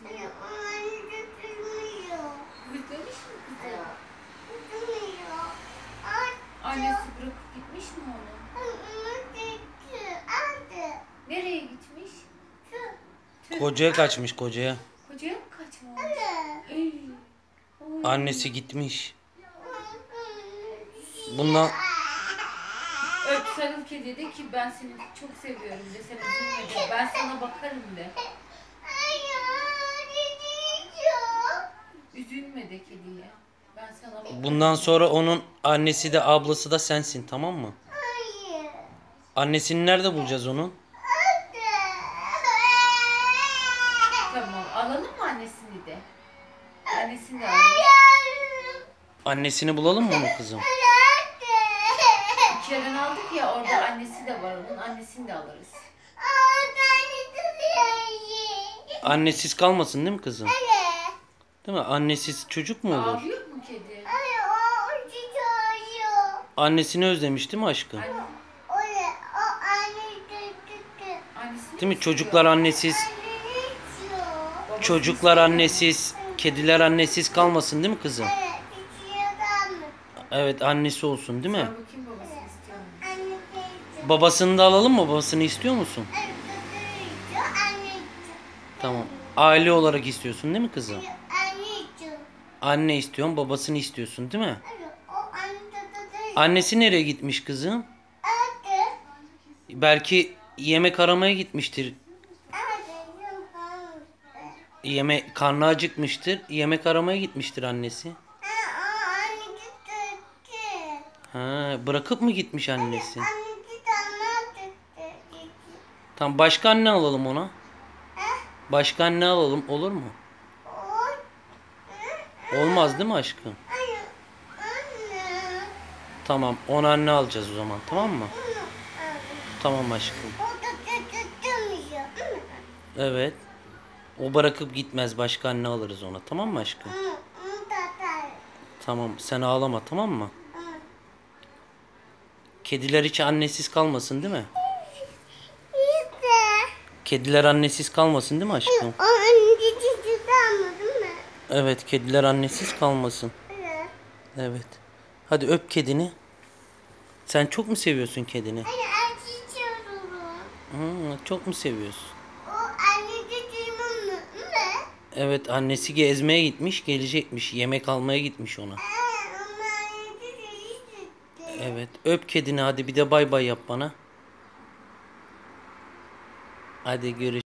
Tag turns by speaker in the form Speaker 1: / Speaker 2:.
Speaker 1: istiyor.
Speaker 2: Anne götürmüyor.
Speaker 1: Özlemiş mi kızım?
Speaker 2: Götürmüyor.
Speaker 1: Annesi bırakıp gitmiş mi onu? Nereye gitmiş?
Speaker 3: Kocaya kaçmış, kocaya.
Speaker 1: Kocaya mı kaçmış? Ey. Oy.
Speaker 3: Annesi gitmiş. Bundan
Speaker 1: Öp sarıl kedi de ki ben seni çok seviyorum de, sen üzülme de, ben sana bakarım de. Üzülme de kediye. Ben sana bakarım.
Speaker 3: bundan sonra onun annesi de ablası da sensin, tamam mı? Annesini nerede bulacağız onun?
Speaker 1: Tamam, alalım mı annesini de? Annesini de alalım.
Speaker 3: Annesini bulalım mı onun kızım?
Speaker 1: İki yerden aldık ya, orada annesi de var, onun annesini de alırız.
Speaker 3: Annesiz kalmasın değil mi kızım? Değil mi? Annesiz çocuk mu olur?
Speaker 1: Ağlıyor mu kedi?
Speaker 3: Annesini özlemiş değil mi aşkım?
Speaker 1: Annesini
Speaker 3: Değil mi?
Speaker 1: istiyor.
Speaker 3: Çocuklar annesiz,
Speaker 1: Babasını
Speaker 3: çocuklar
Speaker 1: istiyor.
Speaker 3: annesiz, kediler annesiz kalmasın değil mi kızım? Evet, annesi olsun değil mi?
Speaker 1: Sen bakayım babasını istiyor mu?
Speaker 3: Babasını da alalım mı? Babasını istiyor musun? Tamam. Aile olarak istiyorsun değil mi kızım? Anne istiyorsun, babasını istiyorsun değil mi? Annesi nereye gitmiş kızım? Belki yemek aramaya gitmiştir. Karnı acıkmıştır. Yemek aramaya gitmiştir annesi. Ha, bırakıp mı gitmiş annesi? Tamam, başka anne alalım ona. Başka anne alalım, olur mu? Olmaz değil mi aşkım? Tamam, 10 anne alacağız o zaman, tamam mı? Tamam aşkım. Evet. O bırakıp gitmez, başka anne alırız ona, tamam mı aşkım? Tamam, sen ağlama, tamam mı? Kediler hiç annesiz kalmasın değil mi? Kediler annesiz kalmasın değil mi aşkım? Evet, kediler annesiz kalmasın. Evet. Hadi öp kedini. Sen çok mu seviyorsun kedini? Çok mu seviyorsun? Evet, annesi gezmeye gitmiş, gelecekmiş. Yemek almaya gitmiş ona. Evet, öp kedini hadi, bir de bay bay yap bana. Hadi görüşürüz.